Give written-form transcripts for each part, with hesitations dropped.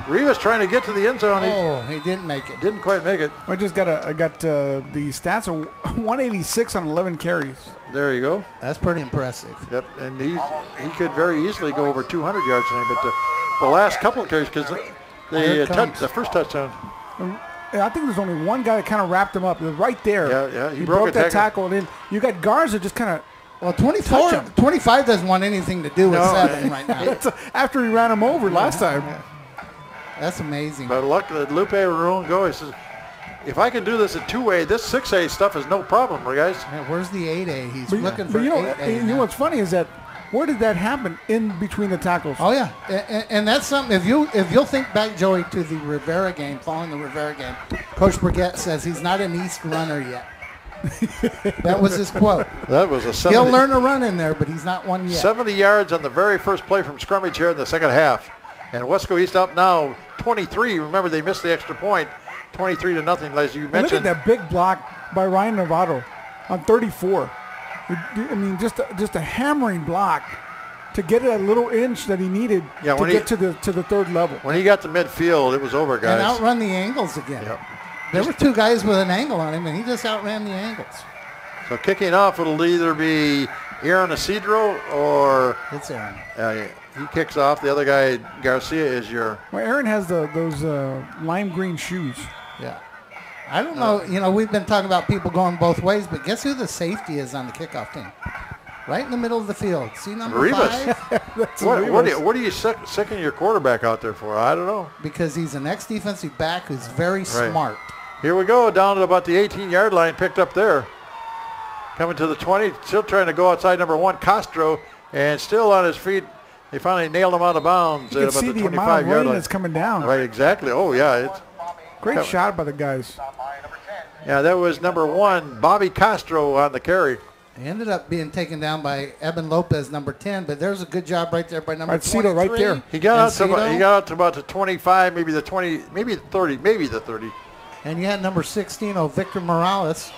Rivas trying to get to the end zone. He didn't make it. Didn't quite make it. I just got the stats of 186 on 11 carries. There you go. That's pretty impressive. Yep, and he could very easily go over 200 yards tonight, but the last couple of carries, because the first touchdown. I think there's only one guy that kind of wrapped him up. It was right there. Yeah, he broke that tackle. And then you got Garza just kind of. Well, 25 doesn't want anything to do with 7 right now. After he ran him over last time. Yeah. That's amazing. But luck that Lupe Ruin go. He says, if I can do this at 2A, this 6A stuff is no problem, guys. Yeah, where's the 8A? He's looking for 8A. You know what's funny is that where did that happen in between the tackles? Oh yeah, and that's something. If you'll think back, Joey, to the Rivera game, following the Rivera game, Coach Brigette says he's not an East runner yet. That was his quote. That was a 70. He'll learn to run in there, but he's not one yet. 70 yards on the very first play from scrimmage here in the second half. And Weslaco East up now 23. Remember, they missed the extra point. 23-0, as you mentioned. And look at that big block by Ryan Novato on 34. I mean, just a hammering block to get a little inch that he needed to get to the third level. When he got to midfield, it was over, guys. And outrun the angles again. Yep. There were 2 guys with an angle on him, and he just outran the angles. So kicking off, it'll either be Aaron Isidro or... It's Aaron. He kicks off. The other guy, Garcia, is your... Well, Aaron has those lime green shoes. Yeah. I don't know. You know, we've been talking about people going both ways, but guess who the safety is on the kickoff team? Right in the middle of the field. See number Rivas. 5? What are you sicking your quarterback out there for? I don't know. Because he's an ex-defensive back who's very smart. Here we go, down to about the 18-yard line, picked up there. Coming to the 20, still trying to go outside number 1, Castro, and still on his feet. They finally nailed him out of bounds at about the 25-yard line. That's coming down. Right, exactly. Oh, yeah. It's great shot by the guys. Yeah, that was number 1, Bobby Castro on the carry. He ended up being taken down by Eben Lopez, number 10, but there's a good job right there by number 23. right there. He got out to about the 25, maybe the 20, maybe the 30, maybe the 30. And you had number 16, Victor Morales,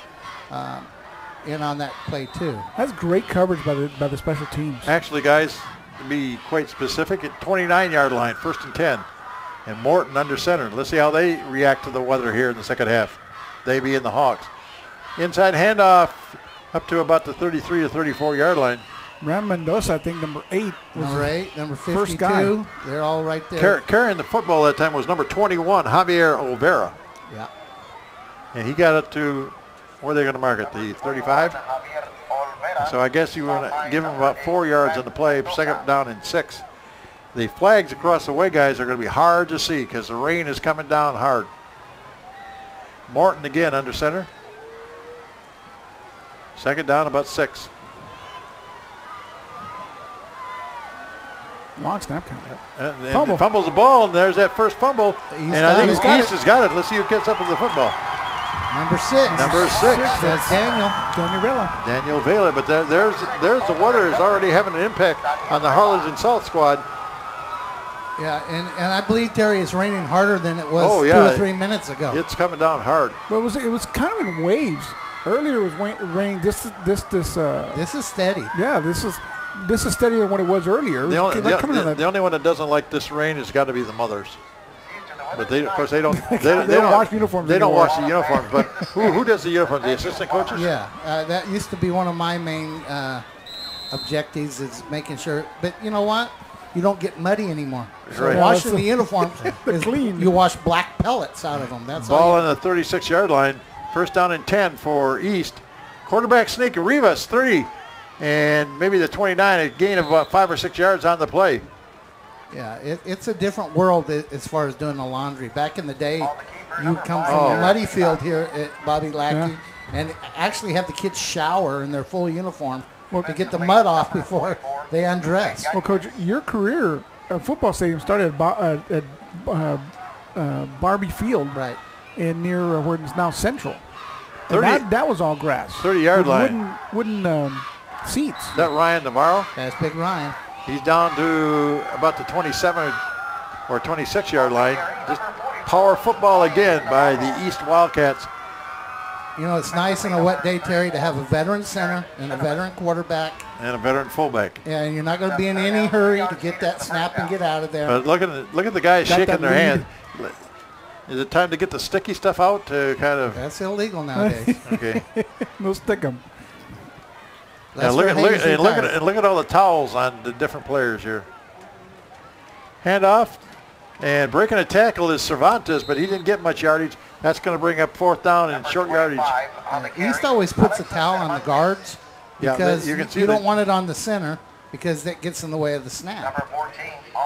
in on that play too. That's great coverage by the special teams. Actually, guys, to be quite specific, at 29-yard line, 1st and 10. And Morton under center. Let's see how they react to the weather here in the second half. They being the Hawks. Inside handoff up to about the 33 to 34-yard line. Ram Mendoza, I think number 8. Number 8, number 52. First guy. They're all right there. Carrying the football that time was number 21, Javier Olvera. Yeah. And he got it to, where are they going to mark it, the 35? So I guess you want to give him about 4 yards on the play, second down and 6. The flags across the way, guys, are going to be hard to see because the rain is coming down hard. Morton again under center. Second down, about 6. Long snap count. And fumbles the ball, and there's that first fumble. And I think East has got it. Let's see who gets up with the football. Number 6. Number 6. That's Daniel Vela. Daniel Vela. But there's the weather is already having an impact on the Harlingen South squad. Yeah, and I believe, Terry, it's raining harder than it was 2 or 3 minutes ago. It's coming down hard. Well, it was kind of in waves. Earlier it was raining. This is steady. Yeah, this is steadier than what it was earlier. The only one that doesn't like this rain has got to be the mothers. But they don't wash uniforms. They don't wash the uniforms. But who does the uniforms? The assistant coaches? Yeah, that used to be one of my main objectives, is making sure. But you know what? You don't get muddy anymore. So right. Washing the uniforms is clean. You wash black pellets out of them. That's ball on the 36-yard line. First down and 10 for East. Quarterback sneak, Rivas 3, and maybe the 29, a gain of about 5 or 6 yards on the play. Yeah, it's a different world as far as doing the laundry. Back in the day, you come from a muddy field here at Bobby Lackey and actually have the kids shower in their full uniform to get the mud off before they undress. Well, Coach, your career at football stadium started at Barbie Field, right, and near where it's now Central. And that was all grass. 30-yard line. Wooden seats. Is that Ryan Navarro? That's Big Ryan. He's down to about the 27 or 26-yard line. Just power football again by the East Wildcats. You know, it's nice in a wet day, Terry, to have a veteran center and a veteran quarterback. And a veteran fullback. Yeah, and you're not going to be in any hurry to get that snap and get out of there. But look at the guys shaking their hand. Is it time to get the sticky stuff out to kind of? That's illegal nowadays. Okay. No stick 'em. Yeah, look at all the towels on the different players here. Handoff, and breaking a tackle is Cervantes, but he didn't get much yardage. That's going to bring up 4th down and short yardage. East always puts a towel on the guards because you don't want it on the center because that gets in the way of the snap.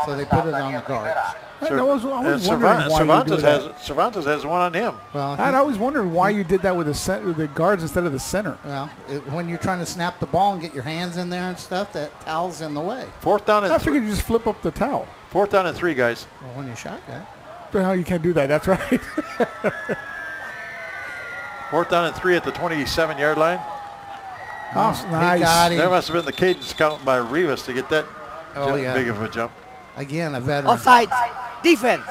So they put it on the guards. I was wondering why Cervantes has one on him. Well, I always wondered why you did that with the guards instead of the center. Well, when you're trying to snap the ball and get your hands in there and stuff, that towel's in the way. 4th down and I figured you just flip up the towel. 4th down and 3, guys. Well, when you shotgun. Well, you can't do that. That's right. 4th down and 3 at the 27-yard line. Oh, nice. There must have been the cadence count by Rivas to get that big of a jump. Again, a veteran. Offside. Defense.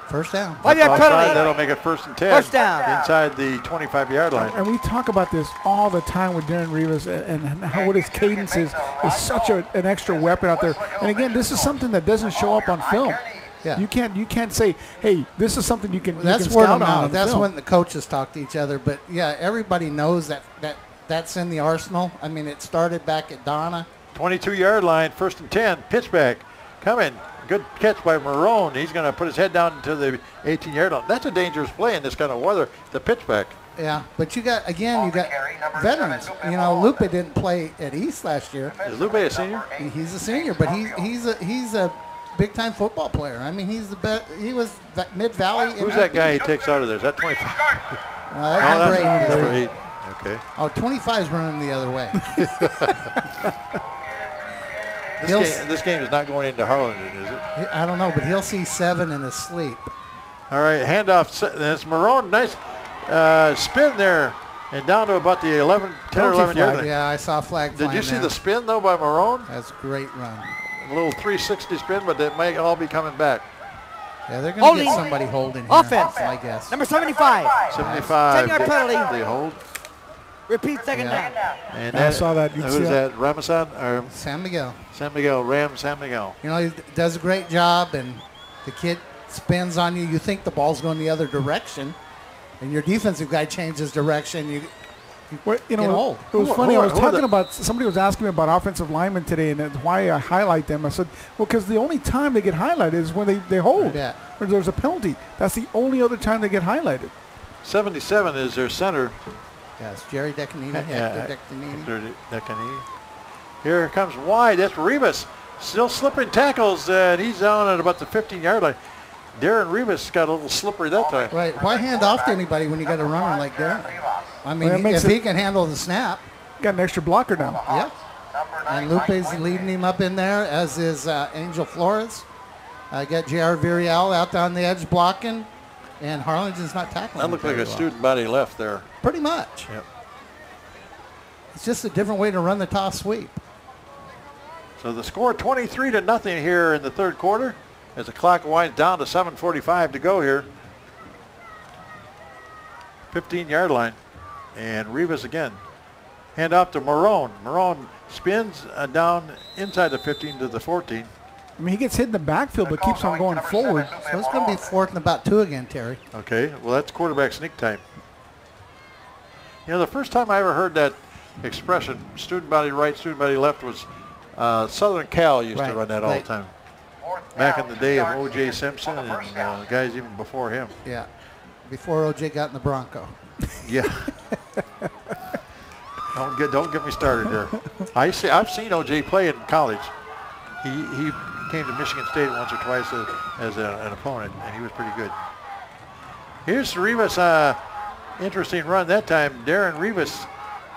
First down. That'll make it 1st and 10. First down. Inside the 25-yard line. And we talk about this all the time with Darren Rivas and how what his cadence is such an extra weapon out there. And again, this is something that doesn't show up on film. Yeah. You can't say, hey, this is something you can. That's you can word scout of mouth. on That's film. when the coaches talk to each other. But yeah, everybody knows that's in the arsenal. I mean, it started back at Donna. 22-yard line, 1st and 10. Pitch back, coming. Good catch by Marone. He's going to put his head down into the 18-yard line. That's a dangerous play in this kind of weather. The pitch back. Yeah, but you got veterans. You know, Lupe didn't play at East last year. Is Lupe a senior? He's a senior, but he's a big-time football player. I mean, he's the best. He was Mid-Valley. Who's that guy he takes out of there? Is that 25? That's Brady. Okay. Oh, 25 is running the other way. This game is not going into Harlingen, is it? I don't know, but he'll see 7 in his sleep. All right, handoff. That's Marone. Nice spin there. And down to about the 10 or 11 yard line. Yeah, I saw a flag Did you see the spin, though, by Marone? That's a great run. A little 360 spin, but they might all be coming back. Yeah, they're going to get somebody holding here. Offense. I guess. Number 75. 75. 10-yard penalty. They hold. Repeat second down. And I saw that. Who's that? Ramazan? Or San Miguel. San Miguel. You know, he does a great job, and the kid spins on you. You think the ball's going the other direction, and your defensive guy changes direction. You get old. It was funny. I was talking about, somebody was asking me about offensive linemen today and why I highlight them. I said, well, because the only time they get highlighted is when they hold. Yeah. Or there's a penalty. That's the only other time they get highlighted. 77 is their center. Yes, Jerry Decanini. Decanini. Here comes wide. That's Rivas. Still slipping tackles, and he's down at about the 15-yard line. Darren Rivas got a little slippery that time. Right. Why hand off to anybody when you got a runner like Darren? I mean, if he can handle the snap. Got an extra blocker now. Yeah. And Lupe's leading him up in there, as is Angel Flores. I got J.R. Virial out on the edge blocking, and Harlingen's not tackling. That looked like a student body left there. Pretty much. Yep. It's just a different way to run the toss sweep. So the score 23-0 here in the third quarter as the clock winds down to 7:45 to go here. 15-yard line. And Rivas again. Hand off to Marone. Marone spins down inside the 15 to the 14. I mean, he gets hit in the backfield, but keeps on going forward. So it's going to be 4th and about 2 again, Terry. Okay, well, that's quarterback sneak time. You know, the first time I ever heard that expression, student body right, student body left, was Southern Cal used to run that all the time. Back in the day of O.J. Simpson and guys even before him. Yeah, before O.J. got in the Bronco. Yeah. Don't get me started there. I've seen O.J. play in college. He came to Michigan State once or twice as an opponent, and he was pretty good. Here's Rivas. Interesting run that time. Darren Rivas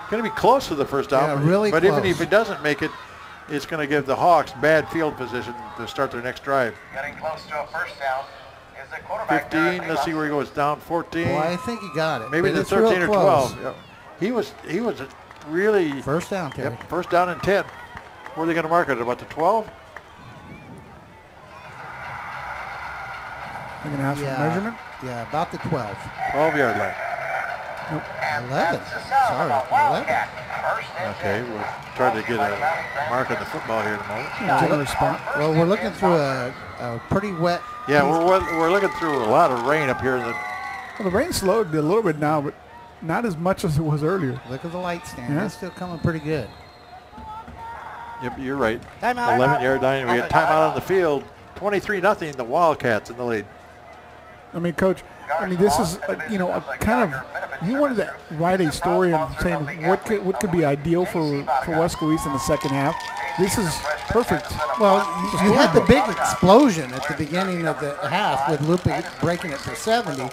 going to be close to the first down. Yeah, really but close. Even if he doesn't make it, it's going to give the Hawks bad field position to start their next drive. Getting close to a first down is the quarterback. 15. Let's see where he goes. Down 14. Well, I think he got it. Maybe the 13 or 12. Yep. He was really first down, Terry. Yep, first down and 10. Where are they going to mark it? About the 12? They're going to have some measurement? Yeah, about the 12. 12-yard line. 11. Sorry, 11. Okay, we're trying to get a mark on the football here in a moment. General spot. Well, we're looking through a pretty wet. Yeah, we're looking through a lot of rain up here. Well, the rain slowed a little bit now, but not as much as it was earlier. Look at the light stand. Yeah. It's still coming pretty good. Yep, you're right. Timeout. 11-yard line. We got timeout on the field. 23-0. The Wildcats in the lead. I mean, Coach, this is, a kind of, you wanted to write a story and saying what could be ideal for Weslaco East in the second half. This is perfect. Well, you had the big explosion at the beginning of the half with Lupe breaking it for 70,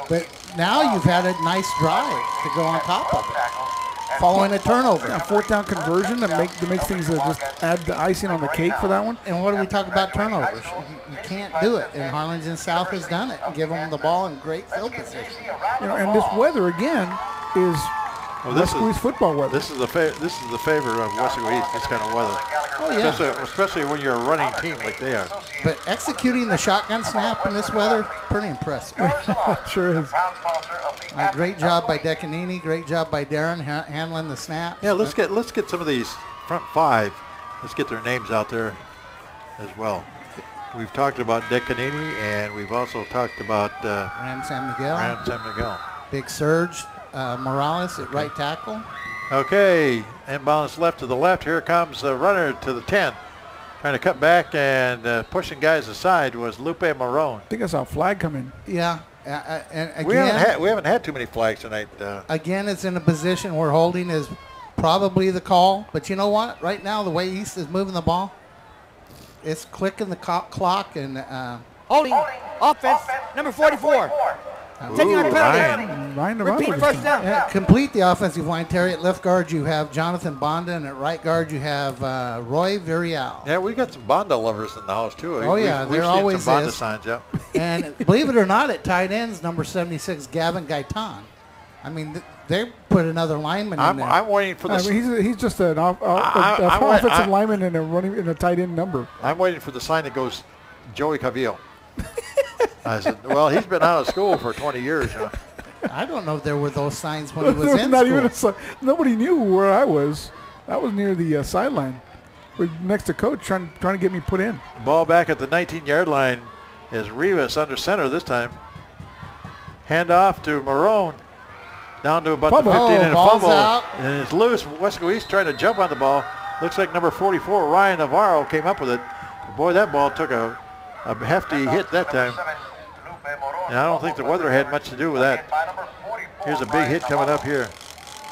but now you've had a nice drive to go on top of it, following a turnover. A fourth down conversion that makes things just add the icing on the cake for that one. And what do we talk about turnovers? You can't do it, and Harlingen South has done it. Give them the ball in great field position. And this weather again is Weslaco East football weather. This is the favor of Weslaco East. This kind of weather. Oh yeah. Especially when you're a running team like they are. But executing the shotgun snap in this weather, pretty impressive. Sure is. Great job by Decanini. Great job by Darren handling the snap. Yeah, let's get some of these front five. Let's get their names out there as well. We've talked about Decanini, and we've also talked about Ram San Miguel. Big Surge Morales at right tackle. Okay, inbounds left to the left. Here comes the runner to the 10. Trying to cut back and pushing guys aside was Lupe Marone. I think I saw a flag come in. Yeah, and again, we haven't had too many flags tonight. Again, it's in a position where holding is probably the call. But you know what? Right now, the way East is moving the ball, it's clicking the clock and Holding. Offense. Number 44. Taking a penalty. Ryan Repeat first down. Complete the offensive line, Terry. At left guard, you have Jonathan Bonda, and at right guard, you have Roy Villarreal. Yeah, we got some Bonda lovers in the house, too. Oh, yeah, there always some Bonda is. signs, yeah. And believe it or not, at tight ends, number 76, Gavin Gaitan. I mean, they put another lineman in there. I'm waiting for the... he's just an offensive lineman in a tight end number. I'm waiting for the sign that goes Joey Cavillo. I said, well, he's been out of school for 20 years. Huh? I don't know if there were those signs when he was in not school. Even nobody knew where I was. I was near the sideline, next to coach, trying to get me put in. Ball back at the 19-yard line is Rivas under center this time. Hand off to Marone. Down to about the 15 and a fumble. Out. And it's loose. Weslaco East trying to jump on the ball. Looks like number 44, Ryan Navarro, came up with it. Boy, that ball took a hefty hit that time. And I don't think the weather had much to do with that. Here's a big hit coming up here.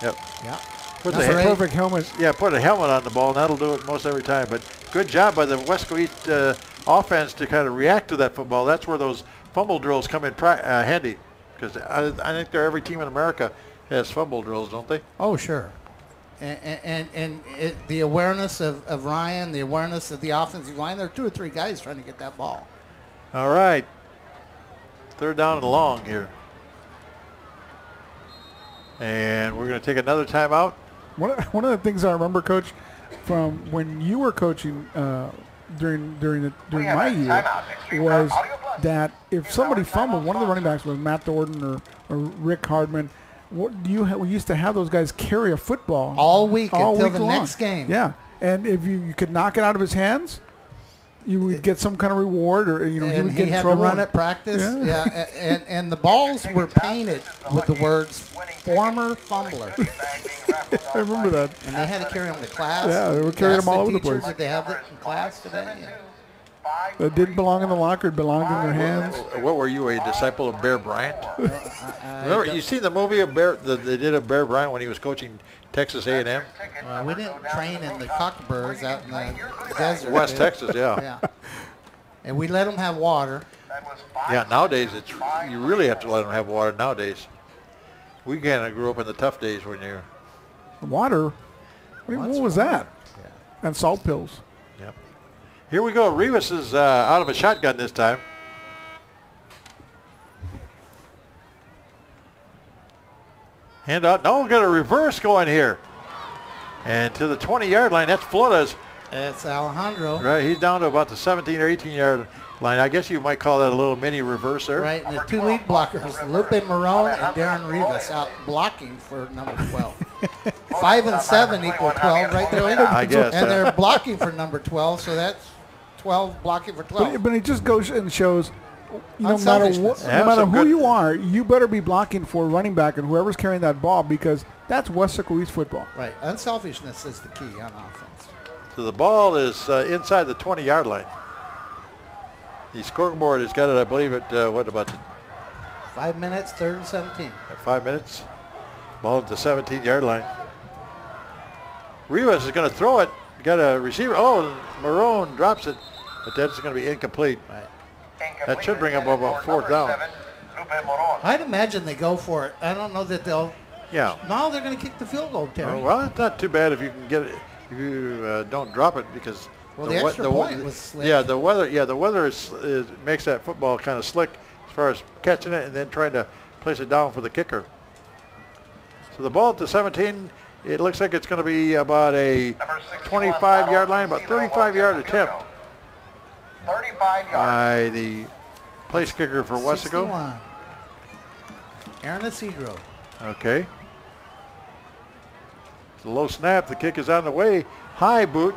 Yep. Yeah. Put That's a perfect helmet. Yeah, put a helmet on the ball, and that'll do it most every time. But good job by the Weslaco East offense to kind of react to that football. That's where those fumble drills come in handy. Because I think every team in America has fumble drills, don't they? Oh, sure. And the awareness of Ryan, the awareness of the offensive line, there are 2 or 3 guys trying to get that ball. All right. Third down and long here. And we're going to take another timeout. One of the things I remember, Coach, from when you were coaching during my year was that if somebody fumbled, one of the running backs was Matt Thornton or Rick Hardman. We used to have those guys carry a football all week until the long. next game. Yeah, and if you could knock it out of his hands, you would get some kind of reward, or he would get in trouble. To run at practice. Yeah, and the balls were painted with the words "former fumbler." I remember that. And they had to carry them to class. Yeah, they were carrying them all over the place. Did they have it in class today? That didn't belong in the locker; it belonged in their hands. What were you, a disciple of Bear Bryant? Remember, you seen the movie of they did of Bear Bryant when he was coaching Texas A&M? We didn't train in the cockburrs out in the desert. West Texas, yeah. And we let them have water. Yeah, nowadays you really have to let them have water nowadays. We kind of grew up in the tough days when you're... Water? What was that? Yeah. And salt pills. Yep. Here we go. Rivas is out of a shotgun this time. Hand out. No, we've got a reverse going here. And to the 20-yard line, that's Flores. It's Alejandro. Right, he's down to about the 17 or 18-yard line. I guess you might call that a little mini reverse there. Right, and the two lead blockers, Lupe Marone and Darren Rivas, out blocking for number 12. 5 and 7 equal 12, right there. I guess. And they're blocking for number 12, so that's 12 blocking for 12. But it just goes and shows, no matter who you are, you better be blocking for running back and whoever's carrying that ball, because that's Weslaco East football. Right, unselfishness is the key on offense. So the ball is inside the 20-yard line. The scoreboard has got it, I believe, at what about 5 minutes, 3rd and 17. 5 minutes. Ball at the 17-yard line. Rivas is going to throw it. Got a receiver. Oh, Marone drops it, but that's going to be incomplete. Right. That should bring up about 4th down. I'd imagine they go for it. I don't know that they'll. Yeah. No, they're going to kick the field goal, Terry. Oh, well, it's not too bad if you can get it. If you don't drop it, because the extra point was slick. Yeah, the weather. Yeah, the weather is makes that football kind of slick as far as catching it and then trying to place it down for the kicker. So the ball at the 17. It looks like it's going to be about a 25-yard line, about 35-yard attempt 35 yards by the place kicker for Weslaco. 61. Aaron Isidro. Okay. It's a low snap. The kick is on the way. High boot.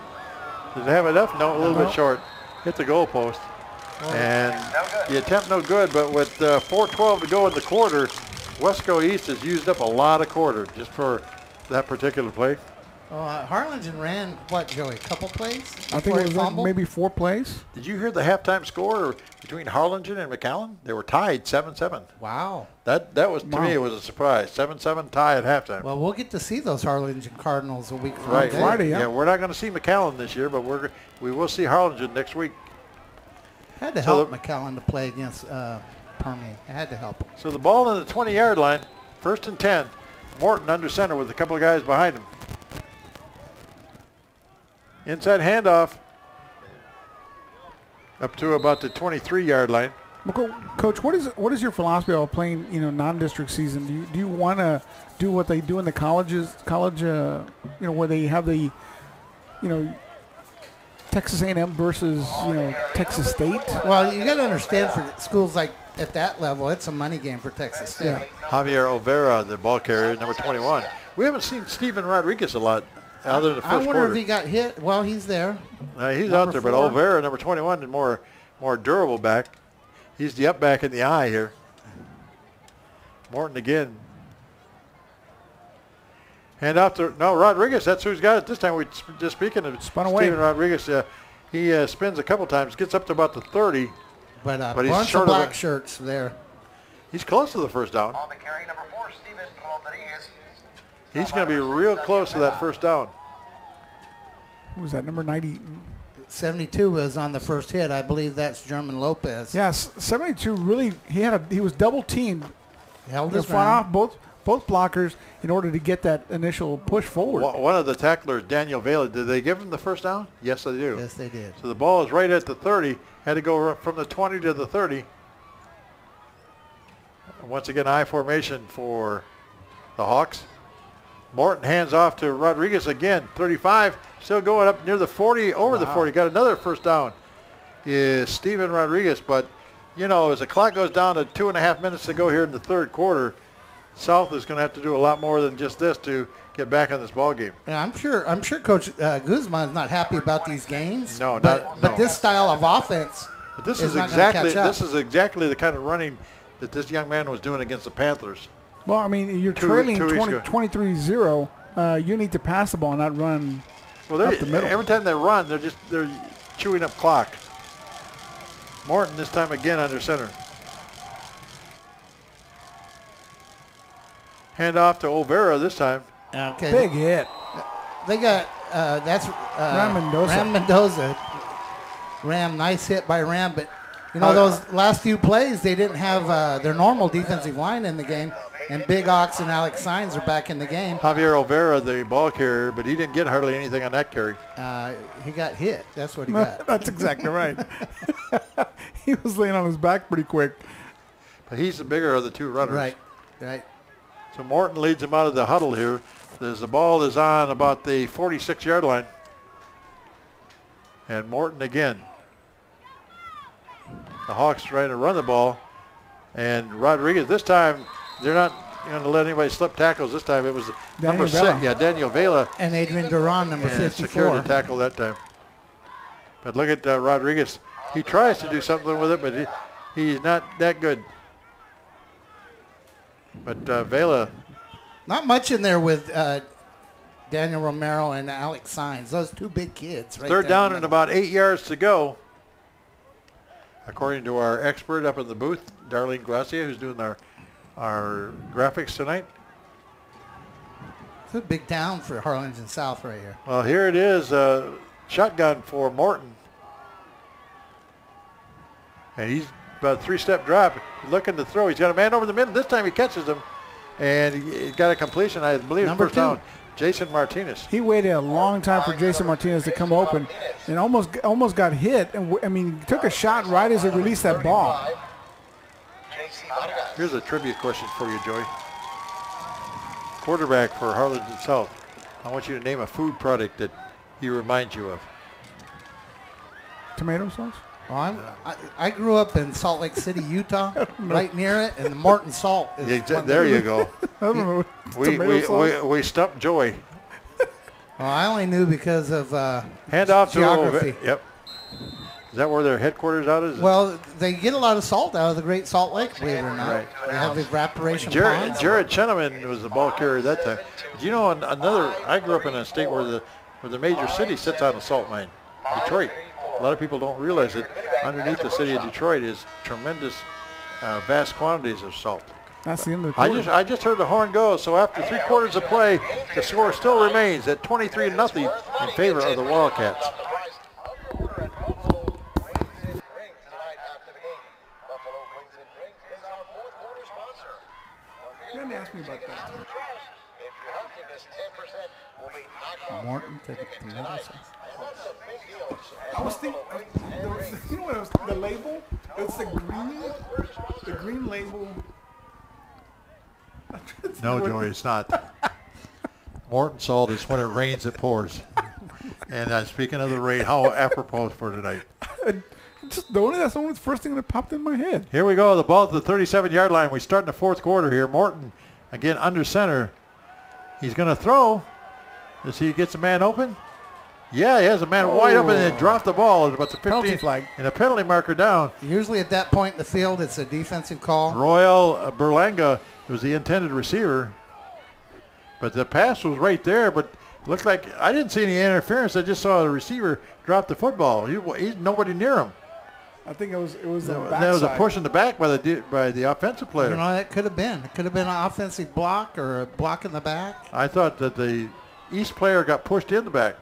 Does it have enough? No, a little bit short. Hit the goalpost. And the attempt no good, but with 4:12 to go in the quarter, Weslaco East has used up a lot of quarter just for that particular play. Harlingen ran, what, Joey, a couple plays? I think it was like maybe 4 plays. Did you hear the halftime score between Harlingen and McAllen? They were tied 7-7. Wow. That was, to me, it was a surprise. 7-7 tie at halftime. Well, we'll get to see those Harlingen Cardinals a week from Right. today. Friday, yeah. Yeah, we're not going to see McAllen this year, but we will see Harlingen next week. Had to help McAllen to play against Permian. I had to help him. So the ball in the 20-yard line, 1st and 10. Morton under center with a couple of guys behind him. Inside handoff up to about the 23-yard line. Well, Coach, what is your philosophy of playing, non-district season? Do you want to do what they do in the college, where they have the, Texas A&M versus, Texas State? Well, you got to understand, for schools like at that level, it's a money game for Texas State. Yeah. Javier Olvera, the ball carrier, number 21. We haven't seen Steven Rodriguez a lot other than the first I wonder quarter. if he got hit. Well, he's there. He's Number out there, but 4. Olvera, number 21, is more durable back. He's the up back in the eye here. Morton again. Hand off to Rodriguez. That's who's got it this time. We just speaking of Spun away. Steven Rodriguez. He spins a couple times, gets up to about the 30. But a But he's bunch short of of black it. shirts there. He's close to the first down. on the carry, number 4, Steven Rodriguez. He's going to be real close to that first down. Who was that, number 90? 72 was on the first hit. I believe that's German Lopez. Yes, 72 really, he was double teamed. Held They his fought ground. off both blockers in order to get that initial push forward. One of the tacklers, Daniel Vela, did they give him the first down? Yes, they do. Yes, they did. So the ball is right at the 30. Had to go from the 20 to the 30. Once again, I formation for the Hawks. Morton hands off to Rodriguez again. 35, still going up near the 40, over the 40. Got another first down. Is Steven Rodriguez, but as the clock goes down to 2.5 minutes to go here in the third quarter, South is going to have to do a lot more than just this to get back in this ball game. Yeah, I'm sure Coach Guzman is not happy about these gains. No, but this style of offense. But this is is not gonna exactly catch up. the kind of running that this young man was doing against the Panthers. Well, I mean, you're Two trailing weeks ago. 23-0. You need to pass the ball, not run up the middle. Every time they run, they're chewing up clock. Morton this time again under center. Hand off to Olvera this time. Okay. Big hit. They got that's Ram Mendoza. Ram Mendoza. Ram, nice hit by Ram, but those last few plays they didn't have their normal defensive line in the game, and Big Ox and Alex Sainz are back in the game. Javier Olvera, the ball carrier, but he didn't get hardly anything on that carry. He got hit. That's what he got. That's exactly right. He was laying on his back pretty quick. But he's the bigger of the two runners. Right. So Morton leads him out of the huddle here. As the ball is on about the 46-yard line. And Morton again. The Hawks trying to run the ball. And Rodriguez, this time, they're not going to let anybody slip tackles. This time it was number 6. Yeah, Daniel Vela. And Adrian Duran, number 54. Secured the tackle that time. But look at Rodriguez. He tries to do something with it, but he's not that good. But Vela. Not much in there with Daniel Romero and Alex Saenz. Those two big kids. Right Third down and about 8 yards to go. According to our expert up in the booth, Darlene Gracia, who's doing our graphics tonight. It's a big town for Harlingen South right here. Well, here it is. Shotgun for Morton. And he's about a 3-step drop, looking to throw. He's got a man over the middle. This time he catches him, and he got a completion, I believe, Number first 2. down. Jason Martinez. He waited a long time for Jason Martinez to come open and almost got hit. And I mean, he took a shot right as he released that ball. Here's a trivia question for you, Joey. Quarterback for Harlingen South. I want you to name a food product that he reminds you of. Tomato sauce? Well, I grew up in Salt Lake City, Utah, right near it, and the Morton Salt is There you go. I don't know. We stumped Joey. Well, I only knew because of Hand off geography. to Yep. Is that where their headquarters out is? Well, they get a lot of salt out of the Great Salt Lake, believe it or not. Right. They have evaporation ponds. Jared Cheneman was the ball carrier that time. Do you know I grew up in a state where the major city sits on a salt mine, Detroit. A lot of people don't realize that underneath the city of Detroit is tremendous, vast quantities of salt. That's the end of the quarter. I just heard the horn go, so after 3 quarters of play, the score still remains at 23-0 in favor of the Wildcats. Let me ask me about that. Morton to the tomato sauce. I was thinking, you know what it was? The label? It's the green label. No, Joey, it's not. Morton salt is when it rains, it pours. And speaking of the rain, how apropos for tonight. That's the only first thing that popped in my head. Here we go, the ball at the 37-yard line. We start in the 4th quarter here. Morton, again, under center. He's going to throw. Does he get a man open? Yeah, he has a man wide open and then dropped the ball at about the 15 flag. And a penalty marker down. Usually at that point in the field, it's a defensive call. Royal Berlanga was the intended receiver. But the pass was right there, but it looked like I didn't see any interference. I just saw the receiver drop the football. He's nobody near him. I think it was the backside. That was a push in the back by the offensive player. You know, that could have been. It could have been an offensive block or a block in the back. I thought that the East player got pushed in the back.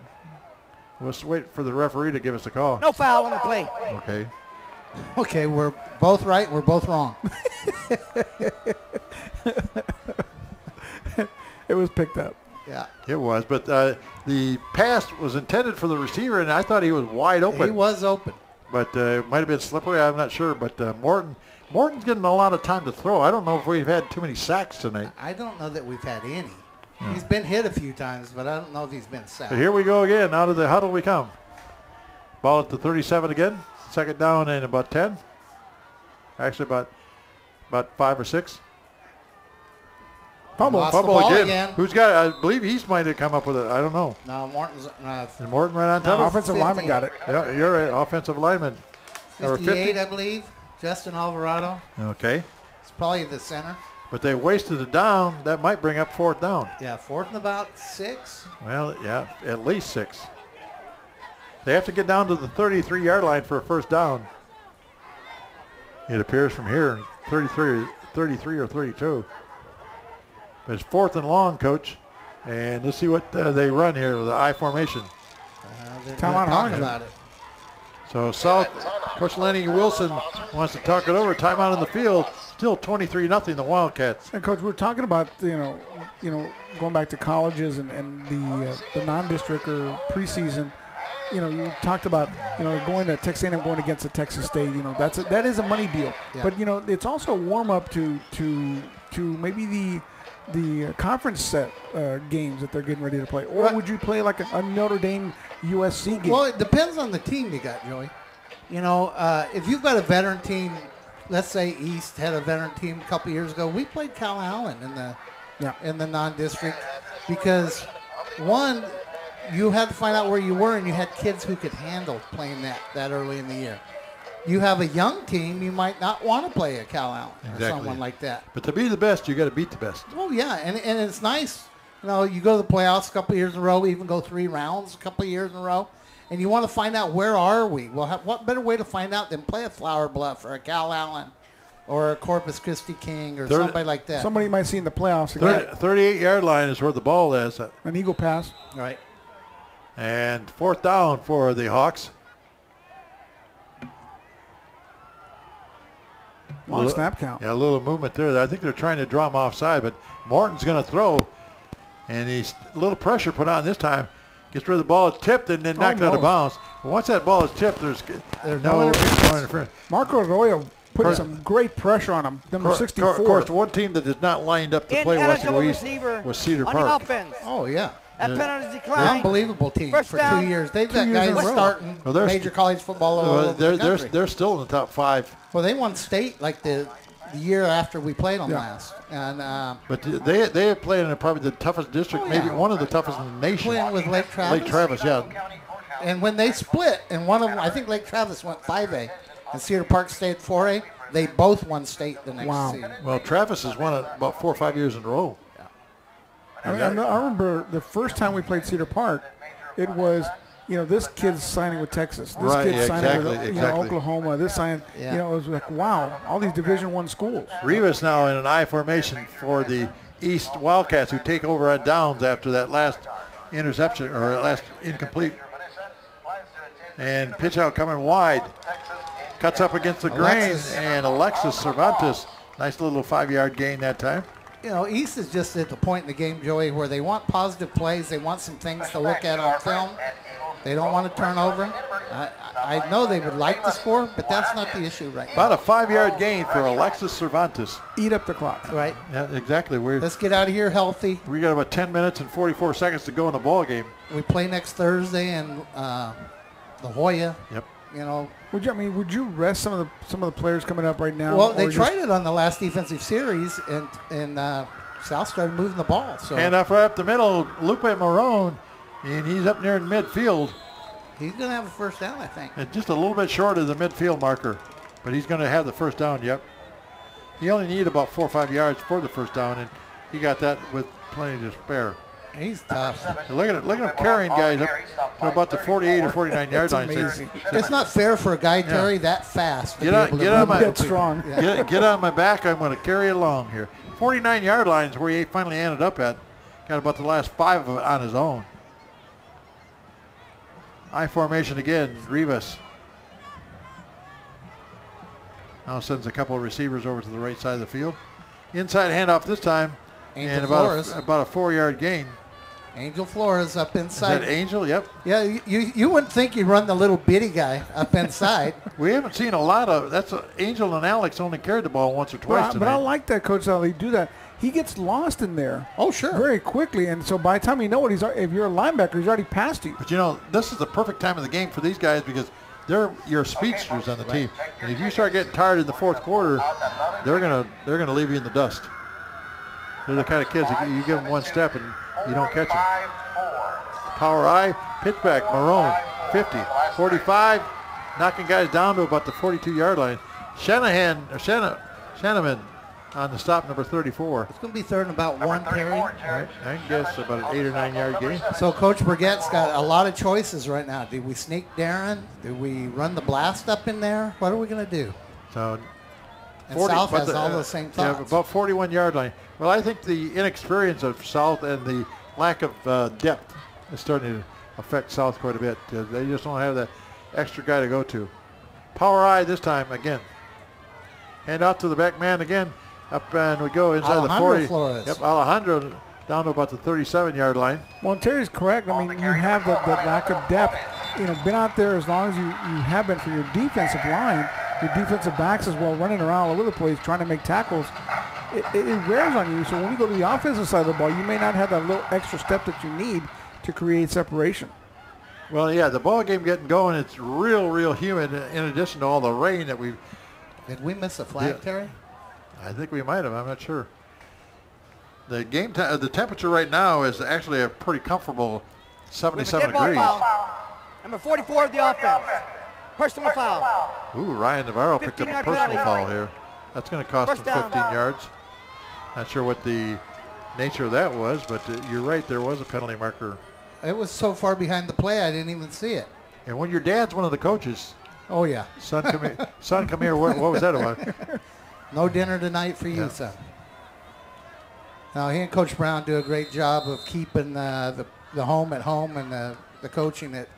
Let's wait for the referee to give us a call. No foul on the play. Okay. Okay, we're both right. We're both wrong. It was picked up. Yeah. It was, but the pass was intended for the receiver, and I thought he was wide open. He was open. But it might have been slippery. I'm not sure. But Morton's getting a lot of time to throw. I don't know if we've had too many sacks tonight. I don't know that we've had any. He's been hit a few times, but I don't know if he's been sacked. So here we go again. Out of the huddle we come. Ball at the 37 again. 2nd down and about 10. Actually about 5 or 6. Fumble again. Who's got it? I believe he might have come up with it. I don't know. No, Morton's. Is Morton right on top? No, offensive lineman got it. Yeah, you're right. Offensive lineman. 58, I believe. Justin Alvarado. Okay. It's probably the center. But they wasted it down. That might bring up 4th down. Yeah, 4th and about 6. Well, yeah, at least 6. They have to get down to the 33-yard line for a 1st down. It appears from here, 33 or 32. But it's 4th and long, Coach. And let's see what they run here with the I formation. Talk about it. So South, Coach Lenny Wilson wants to talk it over. Timeout in the field. Still 23-0 the Wildcats. And Coach, we're talking about going back to colleges and the non-district or preseason. You talked about going to Texas A&M, going against a Texas State. That is a money deal. Yeah. But it's also a warm up to maybe the conference set games that they're getting ready to play. Or would you play like a Notre Dame USC game? Well, it depends on the team you got, Joey. if you've got a veteran team, let's say East had a veteran team a couple years ago. We played Cal Allen in the non-district because, one, you had to find out where you were, and you had kids who could handle playing that early in the year. You have a young team, you might not want to play a Cal Allen or someone like that. But to be the best, you got to beat the best. Oh, yeah, and it's nice. You go to the playoffs a couple of years in a row, even go 3 rounds a couple of years in a row, and you want to find out where are we. Well, what better way to find out than play a Flower Bluff or a Cal Allen or a Corpus Christi King or somebody like that. Somebody you might see in the playoffs. 38-yard line is where the ball is. An eagle pass. Right. And 4th down for the Hawks. Long snap count. Yeah, a little movement there. I think they're trying to draw him offside, but Morton's going to throw. And he's a little pressure put on this time. Gets rid of the ball, it's tipped, and then knocked out of bounds. But once that ball is tipped, there's no interference. Marco Arroyo put some great pressure on him. Number 64. Of course, one team that is not lined up to play Weslaco East was Cedar Park. Oh, yeah. That penalty decline. An unbelievable team for 2 years. They've got guys starting major college football all over the country. They're still in the top 5. Well, they won state like the year after we played them last. And but they have played in probably the toughest district, maybe one of the toughest in the nation. Playing with Lake Travis. Lake Travis, yeah. And when they split, and one of them, I think Lake Travis went 5A, and Cedar Park stayed 4A. They both won state the next season. Well, Travis has won it about 4 or 5 years in a row. I remember the first time we played Cedar Park, it was, this kid's signing with Texas. This kid's signing with Oklahoma. This signing, it was like, wow, all these Division I schools. Rivas now in an I formation for the East Wildcats, who take over on downs after that last interception or last incomplete. And pitch out coming wide. Cuts up against the grain, and Alexis Cervantes, nice little 5-yard gain that time. East is just at the point in the game, Joey, where they want positive plays. They want some things to look at on film. They don't want to turn over. I know they would like to score, but that's not the issue right now. About a 5-yard gain for Alexis Cervantes. Eat up the clock. Right. Yeah, exactly. Let's get out of here healthy. We got about 10 minutes and 44 seconds to go in the ball game. We play next Thursday in La Jolla. Yep. Would you rest some of the players coming up right now? Well, they tried it on the last defensive series, and South started moving the ball. So hand off right up the middle, Lupe Marone, and he's up near midfield. He's going to have a first down, I think. And just a little bit short of the midfield marker, but he's going to have the first down. Yep. He only needed about 4 or 5 yards for the first down, and he got that with plenty to spare. He's tough. Look at him carrying guys up to about the 48 or 49 yard line. It's not fair for a guy to carry that fast. Get on my back. I'm going to carry it along here. 49 yard line is where he finally ended up at. Got about the last 5 of it on his own. I formation again. Rivas now sends a couple of receivers over to the right side of the field. Inside handoff this time, and about a 4-yard gain. Angel Flores up inside. Is that Angel? Yep. Yeah, you wouldn't think you'd run the little bitty guy up inside. We haven't seen a lot of Angel and Alex only carried the ball once or twice. But I like that, Coach, how they do that. He gets lost in there. Oh, sure. Very quickly, and so by the time you know it, if you're a linebacker, he's already past you. But this is the perfect time of the game for these guys because they're your speedsters on the team, and if you start getting tired in the 4th quarter, they're gonna leave you in the dust. They're the kind of kids that you give them one step and you don't catch them. Power I, pitch back, Marone, 50, 45, knocking guys down to about the 42-yard line. Shanaman on the stop, number 34. It's going to be third and about 1 carry. Right. I guess about an 8 or 9 yard gain. So Coach Burgett's got a lot of choices right now. Do we sneak Darren? Do we run the blast up in there? What are we going to do? So, and South has all those same thoughts. Yeah, about 41-yard line. Well, I think the inexperience of South and the lack of depth is starting to affect South quite a bit. They just don't have that extra guy to go to. Power I this time again. Hand out to the back man again. Up and we go inside Alejandro the 40. Flores. Yep, Alejandro down to about the 37-yard line. Well, Terry's correct. I mean, you have the lack of depth. Been out there as long as you have been for your defensive line, your defensive backs as well, running around all over the place trying to make tackles. It wears on you. So when you go to the offensive side of the ball, you may not have that little extra step that you need to create separation. Well, yeah, the ball game getting going. It's real humid. In addition to all the rain that we've. Did we miss a flag, Yeah. Terry? I think we might have. I'm not sure. The the temperature right now is actually a pretty comfortable 77 Dead ball degrees. foul. Number 44 of the offense. Personal foul. Ooh, Ryan Navarro picked up a 15-yard personal penalty. foul here. That's going to cost him First down. 15 yards. Not sure what the nature of that was, but you're right. There was a penalty marker. It was so far behind the play, I didn't even see it. And when your dad's one of the coaches, Oh, yeah. son, come here. Son, come here. What was that about? No dinner tonight for you, Yeah. son. Now, he and Coach Brown do a great job of keeping the home at home and the coaching it.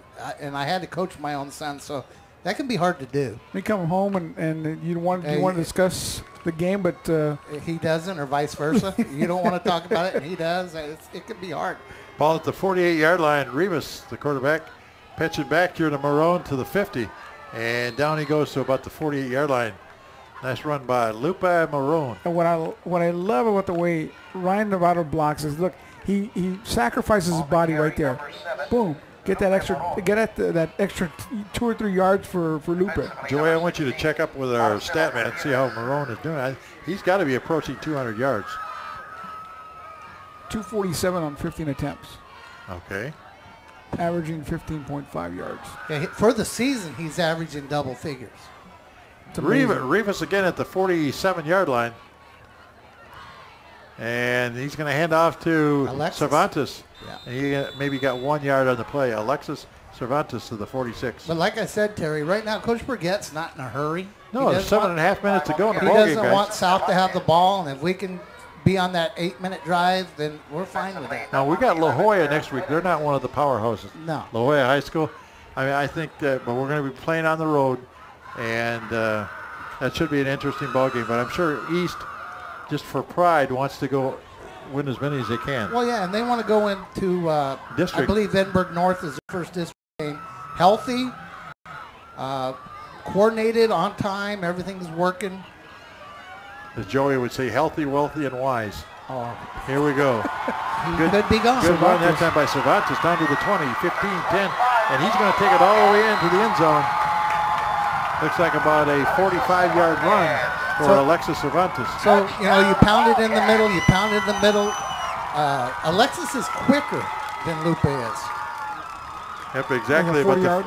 And I had to coach my own son, so that can be hard to do. You come home and you want to discuss the game, but He doesn't, or vice versa. You don't want to talk about it, and he does. It can be hard. Ball at the 48-yard line. Rivas, the quarterback, pitching back here to Marone to the 50. And down he goes to about the 48-yard line. Nice run by Lupe Marone. and what I love about the way Ryan Navarro blocks is, look, he sacrifices his body right there. Boom. Get that extra 2 or 3 yards for Lupe. Joey, I want you to check up with our stat man and see how Marone is doing. He's got to be approaching 200 yards. 247 on 15 attempts, Okay. averaging 15.5 yards. Yeah, for the season, he's averaging double figures. It's amazing. Rivas again at the 47-yard line. And he's going to hand off to Alexis. Cervantes. Yeah. And he maybe got 1 yard on the play. Alexis Cervantes to the 46. But like I said, Terry, right now, Coach Burgett's not in a hurry. No, there's 7.5 minutes to go in the He ball game, doesn't guys. want South to have the ball, and if we can be on that 8-minute drive, then we're fine with it. Now, we got La Jolla next week. They're not one of the powerhouses. No. La Jolla High School. I mean, I think that, but we're going to be playing on the road, and that should be an interesting ball game. But I'm sure East, just for pride, wants to go win as many as they can. Well, yeah, and they want to go into, I District. believe Edinburgh North is the first district game. Healthy, coordinated, on time, everything's working. As Joey would say, healthy, wealthy, and wise. Oh, Here we go. he Good- could be gone. Good run that time by Cervantes down to the 20, 15, 10, and he's going to take it all the way into the end zone. Looks like about a 45-yard run for So- Alexis Cervantes. So, you pound it in the middle, Alexis is quicker than Lupe is. Yep, exactly. Over 40 But yard,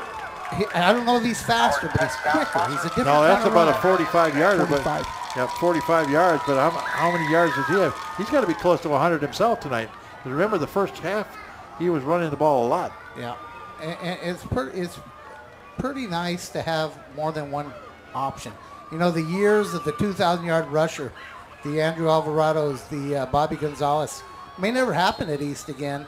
I don't know if he's faster, but he's quicker. He's a different no, that's kind of about a runner. 45-yarder. 45. But yeah, 45 yards. But how many yards does he have? He's got to be close to 100 himself tonight. 'Cause remember, the first half, he was running the ball a lot. Yeah, and it's pretty nice to have more than one option. The years of the 2,000-yard rusher, the Andrew Alvarado's, the Bobby Gonzalez, may never happen at East again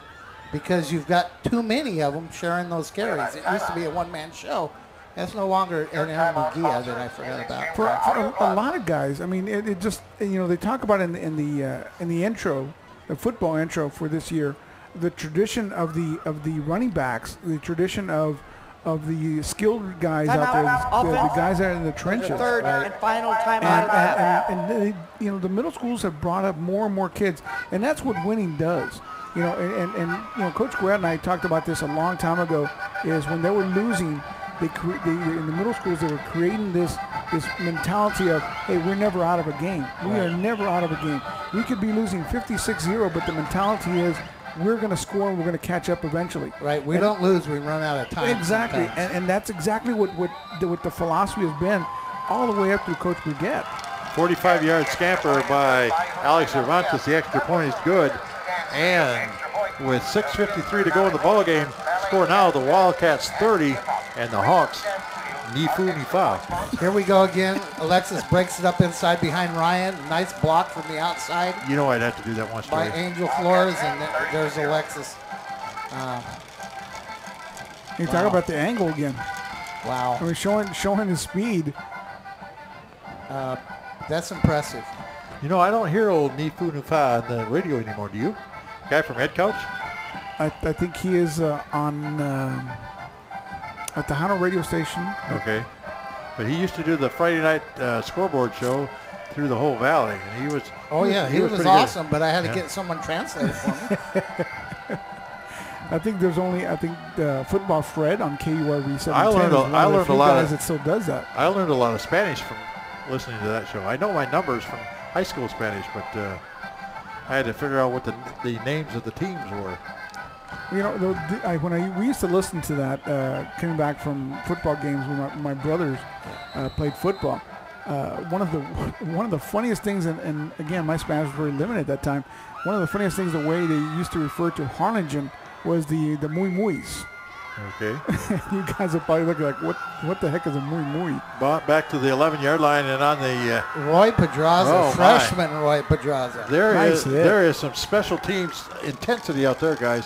because you've got too many of them sharing those carries. It used to be a one-man show. That's no longer an Aaron Mugia that I forgot about. For a lot of guys, I mean, it just, they talk about in the intro, the football intro for this year, the tradition of the running backs, the tradition of the skilled guys out there, the guys that are in the trenches. Third right? and final timeout of the half. And they, the middle schools have brought up more and more kids, and that's what winning does. And Coach Guerra and I talked about this a long time ago. Is when they were losing, they in the middle schools they were creating this mentality of, hey, we're never out of a game. We are never out of a game. We could be losing 56-0, but the mentality is we're going to score and we're going to catch up eventually. Right, we don't lose, we run out of time. Exactly, sometimes. and that's exactly what the philosophy has been all the way up through Coach Brigette. 45-yard scamper by Alex Cervantes. The extra point is good. And with 6:53 to go in the ball game, score now the Wildcats 30 and the Hawks ni fu ni fa. Here we go again. Alexis breaks it up inside behind Ryan. Nice block from the outside You know I'd have to do that once. by Joey. Angel Flores, and there's Alexis. You talk about the angle again. Wow, I mean, showing his speed. that's impressive. I don't hear old ni fu ni fa on the radio anymore. Do you? Guy from Head Coach? I think he is on at the Hano radio station. Okay. But he used to do the Friday night scoreboard show through the whole valley. And he was. Oh yeah, he was pretty awesome, good. but I had to Yeah. get someone translate for me. I think there's only Football Fred on KURV 710. I learned a lot guys that still does that. I learned a lot of Spanish from listening to that show. I know my numbers from high school Spanish, but I had to figure out what the names of the teams were. You know, we used to listen to that coming back from football games when my brothers played football. One of the funniest things, and again, my Spanish was very limited at that time. One of the funniest things, the way they used to refer to Harlingen was the muy muys. Okay. You guys are probably looking like, what the heck is a muy muy? Back to the 11-yard line and on the Roy Pedraza, freshman Roy Pedraza. There is some special teams intensity out there, guys.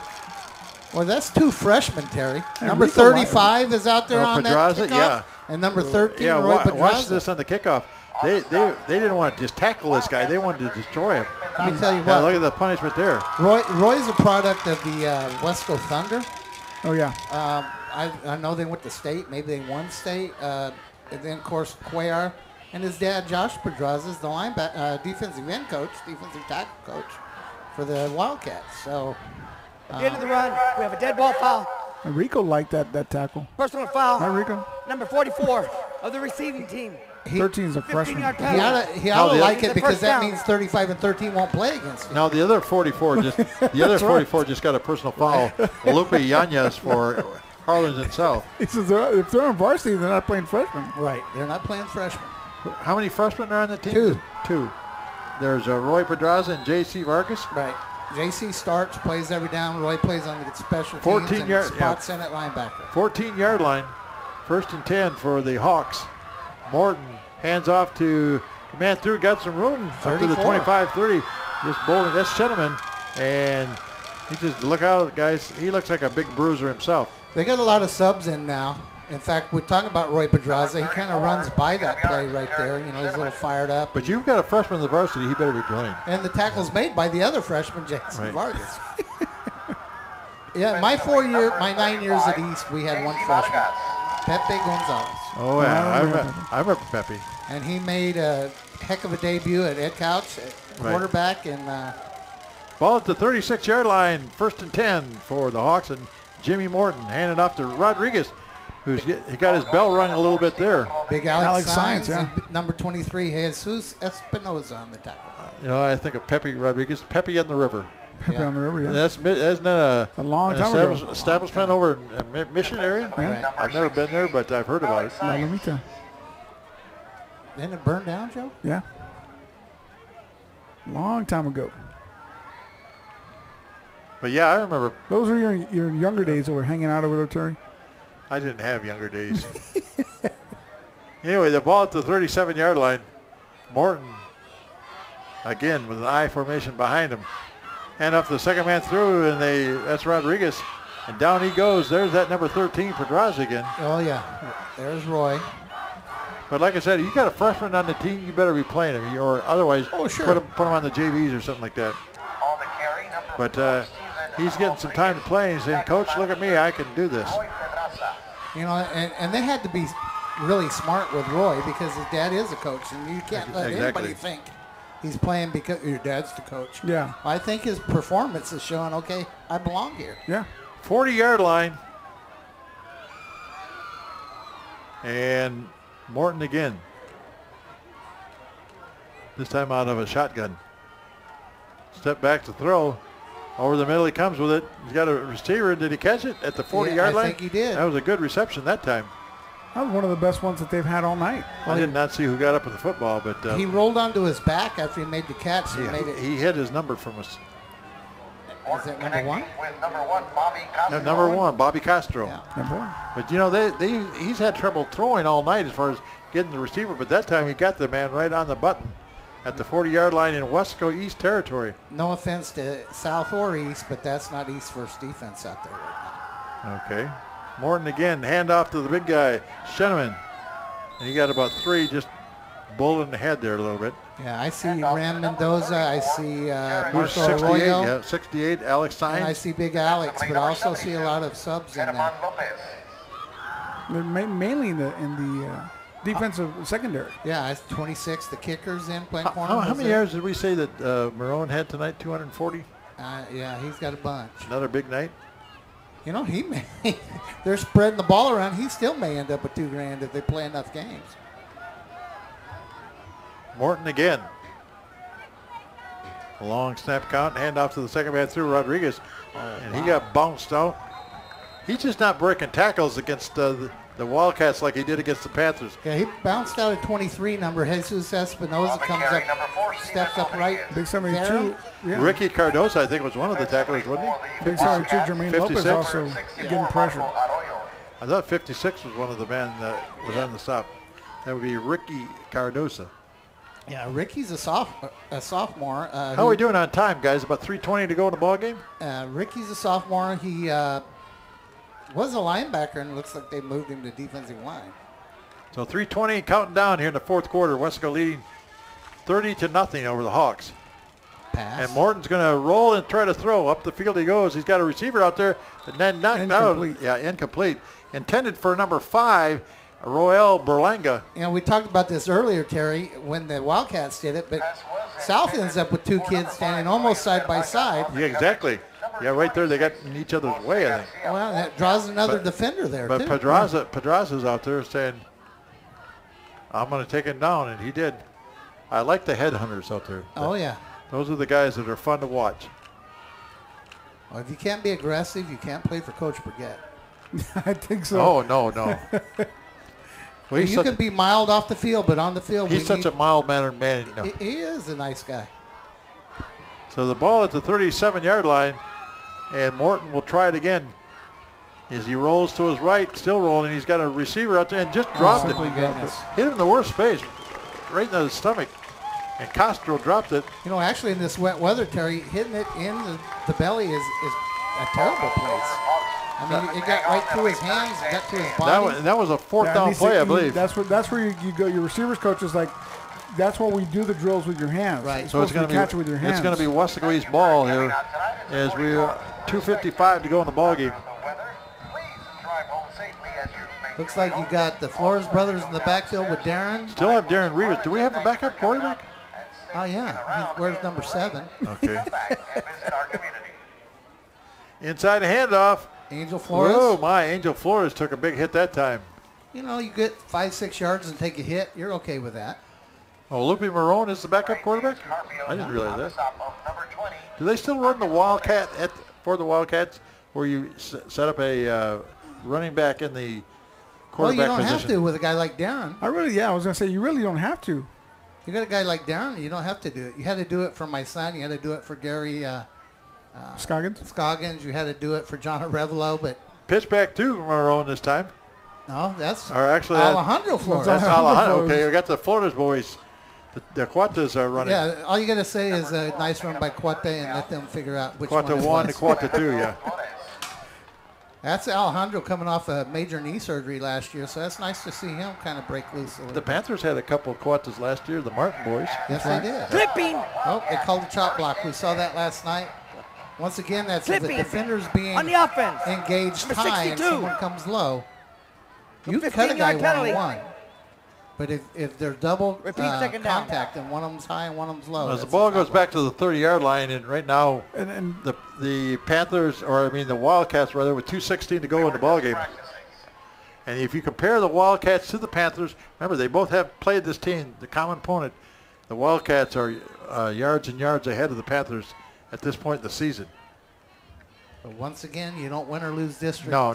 Well, that's 2 freshmen, Terry. Number 35 is out there on Pedraza, that kickoff, and number 13, Roy Pedraza. Watch this on the kickoff. They didn't want to just tackle this guy. They wanted to destroy him. Let me tell you what. Look at the punishment there. Roy's a product of the Weslaco Thunder. Oh, yeah. I know they went to state. Maybe they won state. And then, of course, Cuellar and his dad, Josh Pedraza, is the defensive end coach, defensive tackle coach for the Wildcats. So, At the end of the run, we have a dead ball foul. Rico liked that tackle. Personal foul. Hi, Rico. Number 44 of the receiving team. 13 is a freshman. He ought to like it because that means 35 and 13 won't play against him. Now the other 44 just got a personal foul. Lupe Yanez for Harlingen South. He says if they're on varsity, they're not playing freshmen. Right, they're not playing freshmen. How many freshmen are on the team? Two. There's Roy Pedraza and J.C. Vargas. Right. J.C. starts, plays every down. Roy plays on the special teams and spots in at linebacker. 14-yard line, 1st and 10 for the Hawks. Morton hands off to man through, got some room up to the 25-30. Just bowling. That's Shenneman, and he just look out, guys. He looks like a big bruiser himself. They got a lot of subs in now. In fact, we're talking about Roy Pedraza. He kind of runs by that play right there. You know, he's a little fired up. But you've got a freshman in the varsity. He better be playing. And the tackle's made by the other freshman, Jason Vargas. Yeah, my 9 years at East, we had one freshman, Pepe Gonzalez. Oh, yeah. I remember Pepe. And he made a heck of a debut at Ed Couch, quarterback. And ball at the 36-yard line, 1st and 10 for the Hawks. And Jimmy Morton handed off to Rodriguez, he got his bell rung a little bit there. Big Alex Science, and number 23, Jesus Espinoza on the tackle. You know, I think of Pepe Rodriguez, Pepe on the River. Pepe on the River, yeah. Isn't that a long time ago establishment over in Mission area? Yeah. I've never been there, but I've heard about it. La Lomita. Didn't it burn down, Joe? Yeah. Long time ago. But yeah, I remember. Those were your younger days that were hanging out over there, Terry? I didn't have younger days. Anyway, the ball at the 37-yard line. Morton, again, with an I formation behind him. Hand off the second man through, and that's Rodriguez. And down he goes. There's that number 13, Pedraza again. Oh, yeah. There's Roy. But like I said, you got a freshman on the team, you better be playing him, or otherwise put him on the JVs or something like that. But he's getting some time to play. He's saying, Coach, look at me. I can do this. You know, and they had to be really smart with Roy because his dad is a coach, and you can't let anybody think he's playing because your dad's the coach. Yeah. I think his performance is showing, okay, I belong here. Yeah. 40-yard line. And Morton again. This time out of a shotgun. Step back to throw. Over the middle he comes with it. He's got a receiver. Did he catch it at the 40-yard line? I think he did. That was a good reception that time. That was one of the best ones that they've had all night. I did not see who got up with the football, but he rolled onto his back after he made the catch. He hit his number from us. Is that number 1? With number 1, Bobby Castro. No, number 1, Bobby Castro. Yeah. Number 1. But you know, he's had trouble throwing all night as far as getting the receiver, but that time he got the man right on the button at the 40-yard line in Weslaco East territory. No offense to South or East, but that's not East First defense out there right now. Okay. Morton again, hand off to the big guy, Shenneman. And he got about 3, just bullet in the head there a little bit. Yeah, I see Ram Mendoza. I see Marco 68, Arroyo. yeah, 68, Alex Sainz. And I see Big Alex, but I also see a lot of subs in there. Mainly in the defensive secondary. Yeah, it's 26. The kickers in playing corner. How many yards did we say that Marone had tonight? 240? Yeah, he's got a bunch. Another big night? You know, he may. They're spreading the ball around. He still may end up with $2,000 if they play enough games. Morton again. A long snap count. Hand off to the second man through Rodriguez. And he got bounced out. He's just not breaking tackles against the Wildcats like he did against the Panthers. Yeah, he bounced out at 23 number. Jesus Espinoza comes up, steps up right. Big 72. Yeah. Ricky Cardosa, I think, was one of the tacklers, wasn't he? Big 72. Jermaine 56. Lopez also getting pressure. I thought 56 was one of the men that was on the stop. That would be Ricky Cardosa. Yeah, Ricky's a sophomore. How are we doing on time, guys? About 3:20 to go in the ball game? Ricky's a sophomore. He was a linebacker, and it looks like they moved him to defensive line. So 3:20 counting down here in the fourth quarter. Weslaco leading 30-0 over the Hawks. Pass. And Morton's going to roll and try to throw. Up the field he goes. He's got a receiver out there, and then knocked out. Yeah, incomplete. Intended for number 5, Roel Berlanga. You know, we talked about this earlier, Terry, when the Wildcats did it, but South ends up with 2 kids standing almost side by side. Yeah, exactly. Yeah, right there. They got in each other's way, I think. Well, that draws another defender there, but too. Pedraza's out there saying, I'm going to take him down, and he did. I like the headhunters out there. Oh, yeah. Those are the guys that are fun to watch. Well, if you can't be aggressive, you can't play for Coach Brigette. I think so. Oh, no. Well, you can be mild off the field, but on the field, he's such a mild-mannered man. No. He is a nice guy. So the ball at the 37-yard line, and Morton will try it again. As he rolls to his right, still rolling. He's got a receiver out there and just dropped it. Hit him in the worst space, right in the stomach. And Castro dropped it. You know, actually in this wet weather, Terry, hitting it in the belly is a terrible place. I mean, it got right through his hands, it got to his body. That was a fourth down play, I believe. That's where you go. Your receivers coach is like, that's why we do the drills with your hands. Right. So it's going to catch it with your hands. It's going to be Weslaco East ball here as we are 2:55 to go in the ball game. Looks like you got the Flores brothers in the backfield with Darren. Still have Darren Rivas. Do we have a backup quarterback? Oh, yeah. Where's number 7? Okay. Inside a handoff. Angel Flores. Oh, my. Angel Flores took a big hit that time. You know, you get 5-6 yards and take a hit. You're okay with that. Oh, Lupe Marone is the backup quarterback? I didn't realize that. Do they still run the Wildcat for the Wildcats where you set up a running back in the quarterback position? Well, you don't have to with a guy like Darren. I was going to say, you really don't have to. You got a guy like Darren, you don't have to do it. You had to do it for my son. You had to do it for Gary Scoggins. You had to do it for John Arevalo, but pitch back to Marone this time. No, that's Alejandro Flores. That's Alejandro. Okay, we got the Flores boys. The Quatas are running. Yeah, all you got to say is a nice run by Quata and let them figure out which Quata one and Quata 2, yeah. That's Alejandro coming off a major knee surgery last year, so that's nice to see him kind of break loose a little The bit. Panthers had a couple of Quatas last year, the Martin boys. Yes, they did. Flipping. Oh, they called the chop block. We saw that last night. Once again, that's the defenders being on the offense. Engaged Number high and 62. someone comes low. You can cut a guy 15-yard penalty. one-on-one. But if they're double second down. contact and one of them's high and one of them's low. As the ball goes back to the 30-yard line, and right now the Panthers, the Wildcats rather, with 2:16 to go in the ball game. And if you compare the Wildcats to the Panthers, remember they both have played this team, the common opponent. The Wildcats are yards and yards ahead of the Panthers at this point in the season. But once again, you don't win or lose district. No.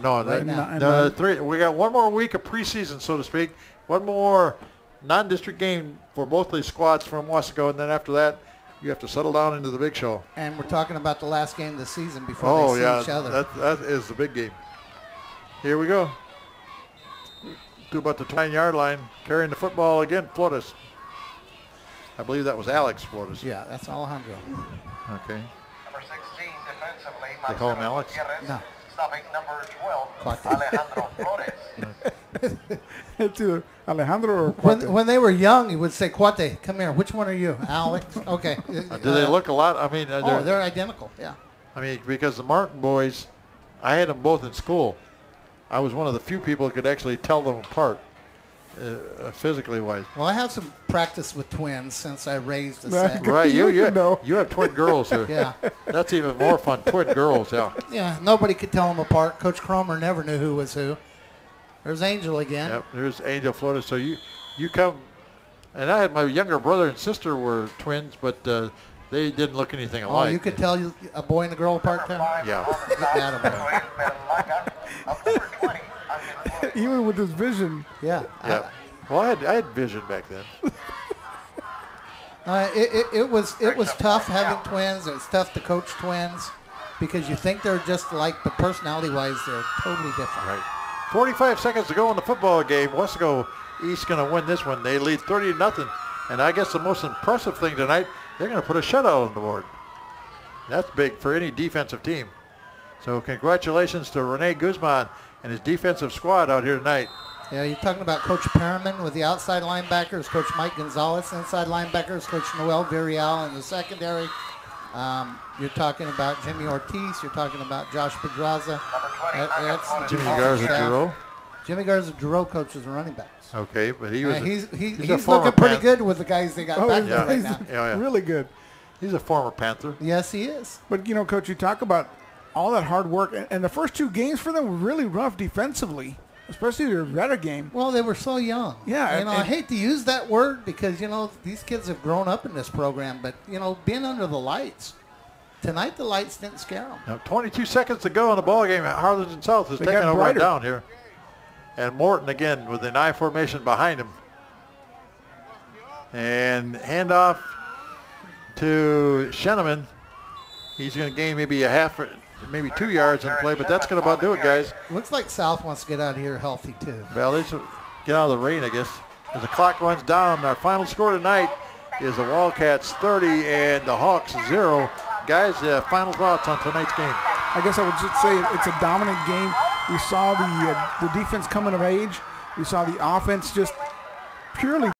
We got one more week of preseason, so to speak. One more non-district game for both these squads from Weslaco, and then after that, you have to settle down into the big show. And we're talking about the last game of the season before they see each other. That is the big game. Here we go. To about the 29-yard line, carrying the football again, Flores. I believe that was Alex Flores. Yeah, that's Alejandro. Okay. Number 16 defensively. They call him Alex? No. Stopping number 12, Alejandro Flores. To Alejandro or Cuate? When they were young, he would say, Cuate, come here. Which one are you? Alex? Okay. Do they look a lot? I mean, they're identical, yeah. I mean, because the Martin boys, I had them both in school. I was one of the few people who could actually tell them apart. physically wise. Well, I have some practice with twins since I raised a set. Right, you know. you have twin girls here. Yeah. That's even more fun. Twin girls, yeah. Yeah, nobody could tell them apart. Coach Cromer never knew who was who. There's Angel again. Yep, there's Angel floated. So you come, and I had my younger brother and sister were twins, but they didn't look anything alike. Oh, you could tell a boy and a girl apart there? Yeah. Even with his vision. Yeah. Yeah. Well, I had vision back then. It was tough having twins. It was tough to coach twins because you think they're just like, but personality-wise, they're totally different. Right. 45 seconds to go in the football game. Weslaco East going to win this one. They lead 30-0. And I guess the most impressive thing tonight, they're going to put a shutout on the board. That's big for any defensive team. So congratulations to Rene Guzman and his defensive squad out here tonight. Yeah, you're talking about Coach Perriman with the outside linebackers, Coach Mike Gonzalez inside linebackers, Coach Noel Villarreal in the secondary. You're talking about Jimmy Ortiz. You're talking about Josh Pedraza. That's Jimmy Garza-Giroux. Jimmy Garza-Giroux coaches the running backs. Okay, but he was he's looking pretty good with the guys they got back there right now. Yeah. Really good. He's a former Panther. Yes, he is. But, you know, Coach, you talk about all that hard work, and the first two games for them were really rough defensively, especially their better game. Well, they were so young. Yeah. I hate to use that word because, these kids have grown up in this program, but, being under the lights. Tonight, the lights didn't scare them. Now, 22 seconds to go in the ball game. Harlingen South is taking over right down here. And Morton again with an I formation behind him. And handoff to Sheneman. He's going to gain maybe a half, maybe 2 yards in play, but that's going to about do it, guys. Looks like South wants to get out of here healthy, too. Well, they should get out of the rain, I guess. As the clock runs down, our final score tonight is the Wildcats 30 and the Hawks 0. Guys, final thoughts on tonight's game. I guess I would just say it's a dominant game. We saw the defense coming of age. We saw the offense just purely